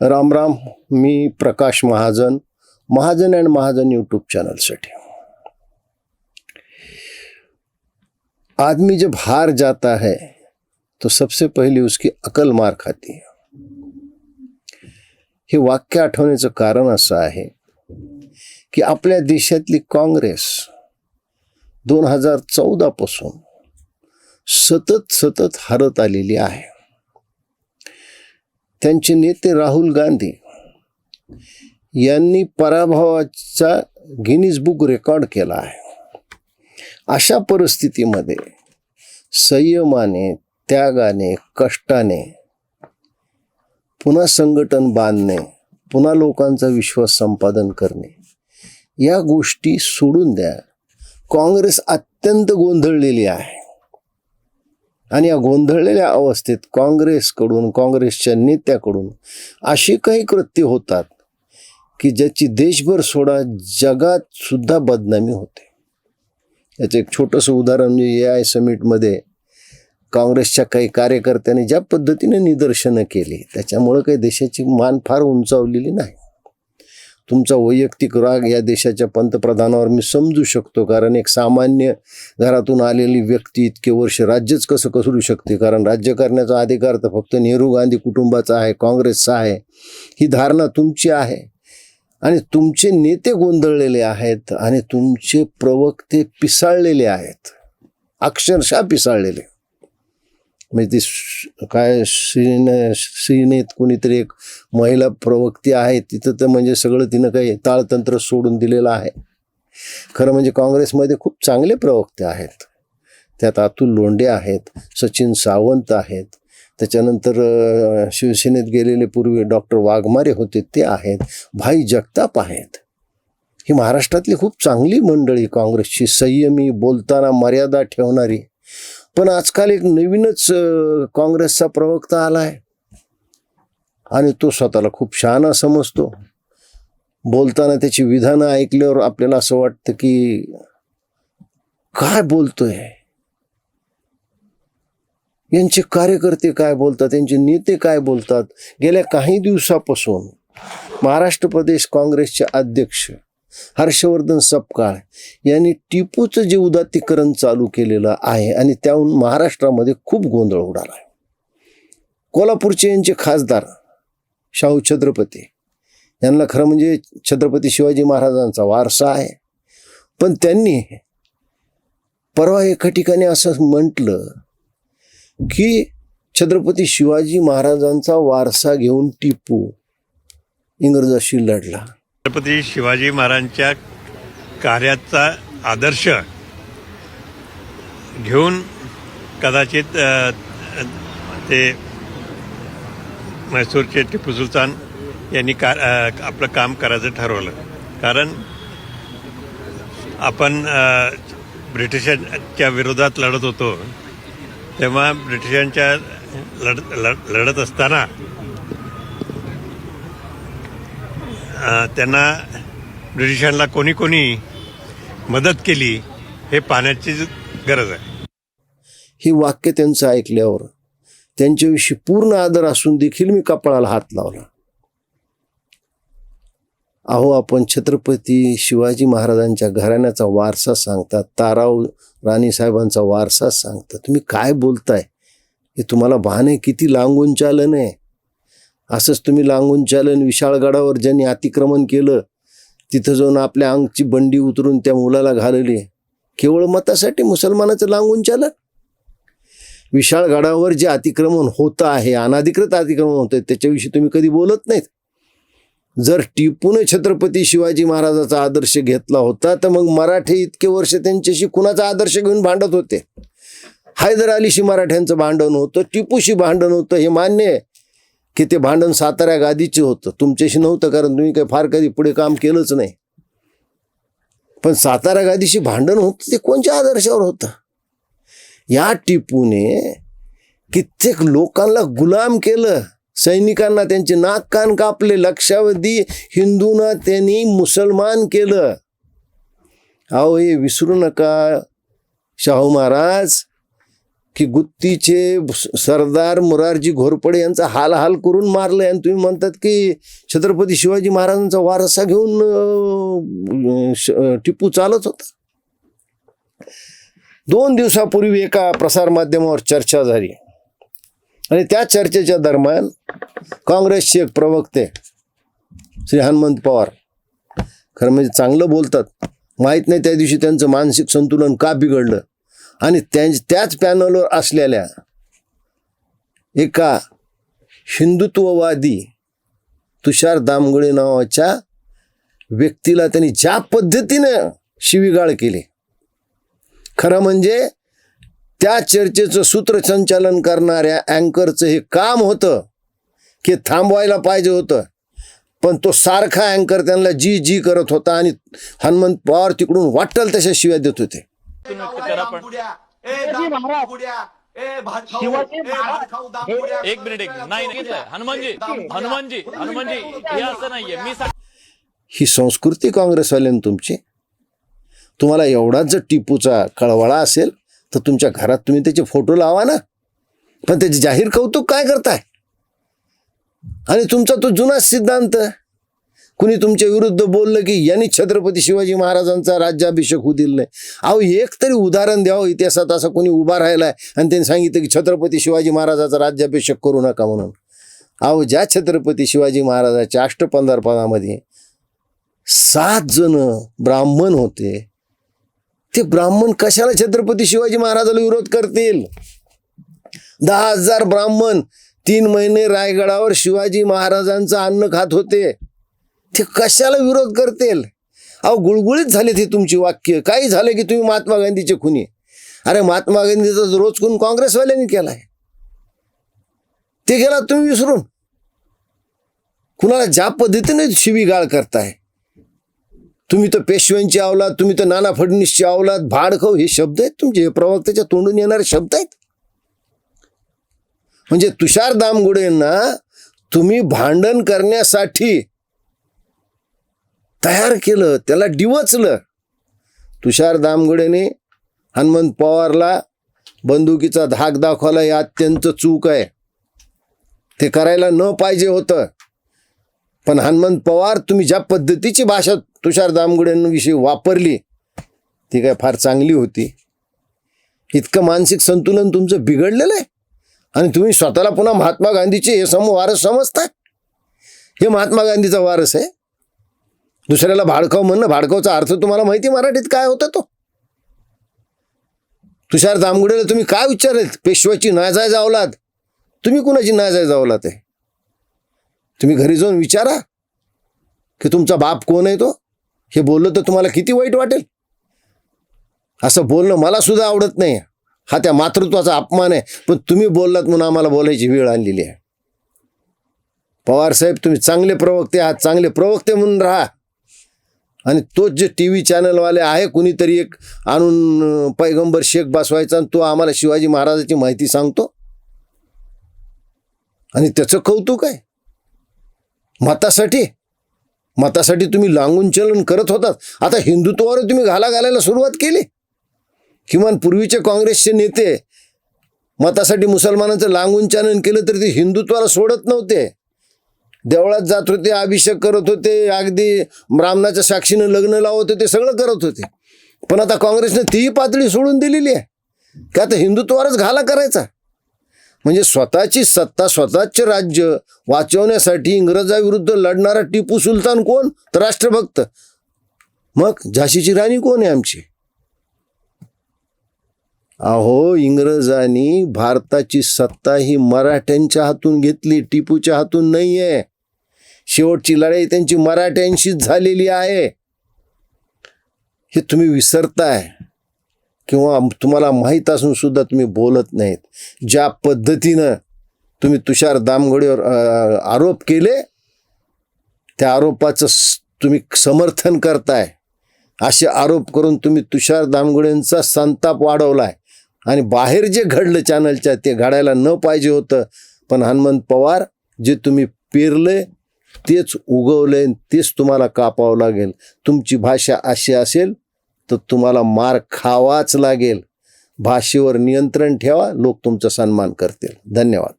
राम राम. मी Prakash Mahajan, Mahajan and Mahajan YouTube चैनलसाठी. आदमी जब हार जाता है तो सबसे पहले उसकी अकल मार खाती है. हे वाक्य आठवण्याचं कारण असं आहे की आपल्या देशातली काँग्रेस 2014 पासून सतत हरत आलेली आहे. त्यांचे नेते राहुल गांधी यांनी पराभवाचा गिनीज बुक रेकॉर्ड केला आहे. अशा परिस्थितीमध्ये संयमाने, त्यागाने, कष्टाने पुन्हा संघटन बांधणे, पुन्हा लोकांचा विश्वास संपादन करणे, या गोष्टी सोडून द्या. काँग्रेस अत्यंत गोंधळलेली आहे आणि या गोंधळलेल्या अवस्थेत काँग्रेसकडून, काँग्रेसच्या नेत्याकडून अशी काही कृत्य होतात की ज्याची देशभर सोडा जगात सुद्धा बदनामी होते. याचं एक छोटंसं उदाहरण म्हणजे AI समिटमध्ये काँग्रेसच्या काही कार्यकर्त्यांनी ज्या पद्धतीने निदर्शनं केली त्याच्यामुळं काही देशाची मान फार उंचावलेली नाही. तुमचा वैयक्तिक राग या देशाच्या पंतप्रधानावर मी समजू शकतो, कारण एक सामान्य घरातून आलेली व्यक्ती इतके वर्ष राज्यच कसं करू शकते, कारण राज्य करण्याचा अधिकार तर फक्त नेहरू गांधी कुटुंबाचा आहे, काँग्रेसचा आहे, ही धारणा तुमची आहे. आणि तुमचे नेते गोंधळलेले आहेत आणि तुमचे प्रवक्ते पिसाळलेले आहेत, अक्षरशः पिसाळलेले. म्हणजे ती काय सीनेत कोणीतरी एक महिला प्रवक्ती आहे, तिथं तर म्हणजे सगळं तिनं काही ताळतंत्र सोडून दिलेलं आहे. खरं म्हणजे काँग्रेसमध्ये खूप चांगले प्रवक्ते आहेत. त्यात अतुल लोंढे आहेत, सचिन सावंत आहेत, त्याच्यानंतर शिवसेनेत गेलेले पूर्वी डॉक्टर वाघमारे होते ते आहेत, भाई जगताप आहेत. ही महाराष्ट्रातली खूप चांगली मंडळी काँग्रेसची, संयमी, बोलताना मर्यादा ठेवणारी. पण आजकाल एक नवीनच काँग्रेसचा प्रवक्ता आला आहे आणि तो स्वतःला खूप शहाणा समजतो. बोलताना त्याची विधानं ऐकल्यावर आपल्याला असं वाटतं की काय बोलतोय, यांचे कार्यकर्ते काय बोलतात, त्यांचे नेते काय बोलतात. गेल्या काही दिवसापासून महाराष्ट्र प्रदेश काँग्रेसचे अध्यक्ष हर्षवर्धन सपकाळ यांनी टिपूचं जे उदात्तीकरण चालू केलेलं आहे आणि त्याहून महाराष्ट्रामध्ये खूप गोंधळ उडाला आहे. कोल्हापूरचे यांचे खासदार शाहू छत्रपती यांना खरं म्हणजे छत्रपती शिवाजी महाराजांचा वारसा आहे, पण त्यांनी परवा एका ठिकाणी असं म्हटलं की छत्रपती शिवाजी महाराजांचा वारसा घेऊन टिपू इंग्रजाशी लढला. छत्रपती शिवाजी महाराजांच्या कार्याचा आदर्श घेऊन कदाचित ते म्हैसूरचे टिपू सुलतान यांनी आपलं काम करायचं ठरवलं. कारण आपण ब्रिटिशांच्या विरोधात लढत होतो तेव्हा ब्रिटिशांच्या लढत असताना त्यांना ब्रिटिशांना कोणी मदत केली हे पाहण्याची गरज आहे. ही वाक्य त्यांचं ऐकल्यावर त्यांच्याविषयी पूर्ण आदर असून देखील मी कपाळाला हात लावला. अहो, आपण छत्रपती शिवाजी महाराजांच्या घराण्याचा वारसा सांगतात, ताराव राणीसाहेबांचा वारसा सांगतात. तुम्ही काय बोलताय? हे तुम्हाला भान आहे किती लांबून चालन आहे? असंच तुम्ही लांबून चालन विशाळगडावर ज्यांनी अतिक्रमण केलं तिथं जाऊन आपल्या अंगची बंडी उतरून त्या मुलाला घालली, केवळ मतासाठी मुसलमानाचं लांबून चालन. विशाळगडावर जे अतिक्रमण होतं आहे, अनाधिकृत अतिक्रमण होतं, त्याच्याविषयी तुम्ही कधी बोलत नाहीत. जर टिपूने छत्रपती शिवाजी महाराजाचा आदर्श घेतला होता तर मग मराठे इतके वर्ष त्यांच्याशी कुणाचा आदर्श घेऊन भांडत होते? हैदर अलीशी मराठ्यांचं भांडण होतं, टिपूशी भांडण होतं. हे मान्य आहे की ते भांडण साताऱ्या गादीचे होतं, तुमच्याशी नव्हतं, कारण तुम्ही काही फार कधी पुढे काम केलंच नाही. पण सातारा गादीशी भांडण होतं ते कोणत्या आदर्शावर होतं? या टिपूने कित्येक लोकांना गुलाम केलं, सैनिकांना त्यांचे नाक कान कापले, लक्षावधी हिंदूंना त्यांनी मुसलमान केलं. अहो, हे विसरू नका, शाहू महाराज की गुत्तीचे सरदार मोरारजी घोरपडे यांचा हाल हाल करून मारले आणि तुम्ही म्हणतात की छत्रपती शिवाजी महाराजांचा वारसा घेऊन टिपू चालत होता. 2 दिवसापूर्वी एका प्रसारमाध्यमावर चर्चा झाली आणि त्या चर्चेच्या दरम्यान काँग्रेसचे एक प्रवक्ते श्री हनुमंत पवार, खरं म्हणजे चांगलं बोलतात, माहीत नाही त्या दिवशी त्यांचं मानसिक संतुलन का बिघडलं, आणि त्याच पॅनलवर असलेल्या एका हिंदुत्ववादी तुषार दामगुडे नावाच्या व्यक्तीला त्यांनी ज्या पद्धतीनं शिवीगाळ केली, खरं म्हणजे त्या चर्चेचं सूत्रसंचालन करणाऱ्या अँकरचं हे काम होतं की थांबवायला पाहिजे होतं, पण तो सारखा अँकर त्यांना जी करत होता आणि हनुमंत पवार तिकडून वाटेल तशा शिव्या देत होते. एक मिनिट नाही हनुमानजी हे असं नाहीये. ही संस्कृती काँग्रेसवाल्यांनी तुमची. तुम्हाला एवढाच जर टिपूचा कळवळा असेल तर तुमच्या घरात तुम्ही त्याचे फोटो लावा ना, पण त्याचे जाहीर कौतुक काय करताय? आणि तुमचा तो जुना सिद्धांत, कुणी तुमच्या विरुद्ध बोललं की यांनी छत्रपती शिवाजी महाराजांचा राज्याभिषेक होऊ दिला नाही. अहो, एक तरी उदाहरण द्यावं इतिहासात असं कोणी उभा राहिलाय आणि त्यांनी सांगितलं की छत्रपती शिवाजी महाराजाचा राज्याभिषेक करू नका म्हणून. अहो, ज्या छत्रपती शिवाजी महाराजाच्या अष्टपंधारपदामध्ये 7 जण ब्राह्मण होते, ते ब्राह्मण कशाला छत्रपती शिवाजी महाराजाला विरोध करतील? 10,000 ब्राह्मण 3 महिने रायगडावर शिवाजी महाराजांचं अन्न खात होते, ते कशाला विरोध करतील? अहो, गुळगुळीत झाले ते तुमची वाक्य. काही झालं की तुम्ही महात्मा गांधीचे खुनी. अरे, महात्मा गांधीचा रोज खून काँग्रेसवाल्यांनी केलाय, ते गेला तुम्ही विसरून. कुणाला ज्या पद्धतीने शिवीगाळ करताय तुम्ही, तर पेशव्यांची अवलाद, तुम्ही तर नाना फडणवीसची अवलाद, भाडखाऊ, हे शब्द आहेत तुमचे, हे प्रवक्त्याच्या तोंडून येणारे शब्द आहेत. म्हणजे तुषार दामगुडेंना तुम्ही भांडण करण्यासाठी तयार केलं, त्याला डिवचलं. तुषार दामगुडेने हनुमंत पवारला बंदुकीचा धाक दाखवला, हे अत्यंत चूक आहे, ते करायला न पाहिजे होतं. पण हनुमंत पवार, तुम्ही ज्या पद्धतीची भाषा तुषार दामगुडेंविषयी वापरली ती काय फार चांगली होती. इतकं मानसिक संतुलन तुमचं बिघडलेलं आहे आणि तुम्ही स्वतःला पुन्हा महात्मा गांधीचे हे वारस समजताय. हे महात्मा गांधीचा वारस आहे. दुसऱ्याला भाडखाऊ म्हणणं, भाडखाऊचा अर्थ तुम्हाला माहिती मराठीत काय होता? तो तुषार दामगुडेला तुम्ही काय विचारले? पेशवाची नाजायज अवलाद. तुम्ही कुणाची नाजायज अवलाद आहे? तुम्ही घरी जाऊन विचारा की तुमचा बाप कोण आहे तो. हे बोललं तर तुम्हाला किती वाईट वाटेल. असं बोलणं मला सुद्धा आवडत नाही, हा त्या मातृत्वाचा अपमान आहे, पण तुम्ही बोललात म्हणून आम्हाला बोलायची वेळ आणलेली आहे. पवार साहेब, तुम्ही चांगले प्रवक्ते आहात, चांगले प्रवक्ते म्हणून राहा. आणि तोच जे TV चॅनलवाले आहे, कुणीतरी एक आणून पैगंबर शेख बसवायचा आणि तो आम्हाला शिवाजी महाराजाची माहिती सांगतो आणि त्याचं कौतुक आहे. मतासाठी तुम्ही लांगून चलन करत होतात. आता हिंदुत्वावर तुम्ही घालायला सुरुवात केली. किमान पूर्वीचे काँग्रेसचे नेते मतासाठी मुसलमानांचं लांगून चालन केलं तरी ते हिंदुत्वाला सोडत नव्हते. देवळात जात होते, अभिषेक करत होते, अगदी ब्राह्मणाच्या साक्षीनं लग्न लावत होते, सगळं करत होते. पण आता काँग्रेसने तीही पातळी सोडून दिलेली आहे की आता हिंदुत्वावरच घाला करायचा. म्हणजे स्वतःची सत्ता, स्वतःचे राज्य वाचवण्यासाठी इंग्रजाविरुद्ध लढणारा टिपू सुलतान कोण? तर राष्ट्रभक्त. मग झाशीची राणी कोण आहे आमची? अहो, इंग्रजांनी भारताची सत्ता ही मराठ्यांच्या हातून घेतली, टिपूच्या हातून नाहीये. शेवटची लढाई त्यांची मराठ्यांशीच झालेली आहे. हे तुम्ही विसरताय किंवा तुम्हाला माहीत असून सुद्धा तुम्ही बोलत नाहीत. ज्या पद्धतीनं तुम्ही तुषार दामगुडेवर आरोप केले, त्या आरोपाचं तुम्ही समर्थन करताय. असे आरोप करून तुम्ही तुषार दामगुडेंचा संताप वाढवलाय आणि बाहेर जे घडलं चॅनलच्या ते घडायला न पाहिजे होतं. पण हनुमंत पवार, जे तुम्ही पेरले तेच उगवले, तेच तुम्हाला कापावं लागेल. तुमची भाषा अशी असेल तर तुम्हाला मार खावाच लागेल. भाषेवर नियंत्रण ठेवा, लोक तुमचा सन्मान करतील. धन्यवाद.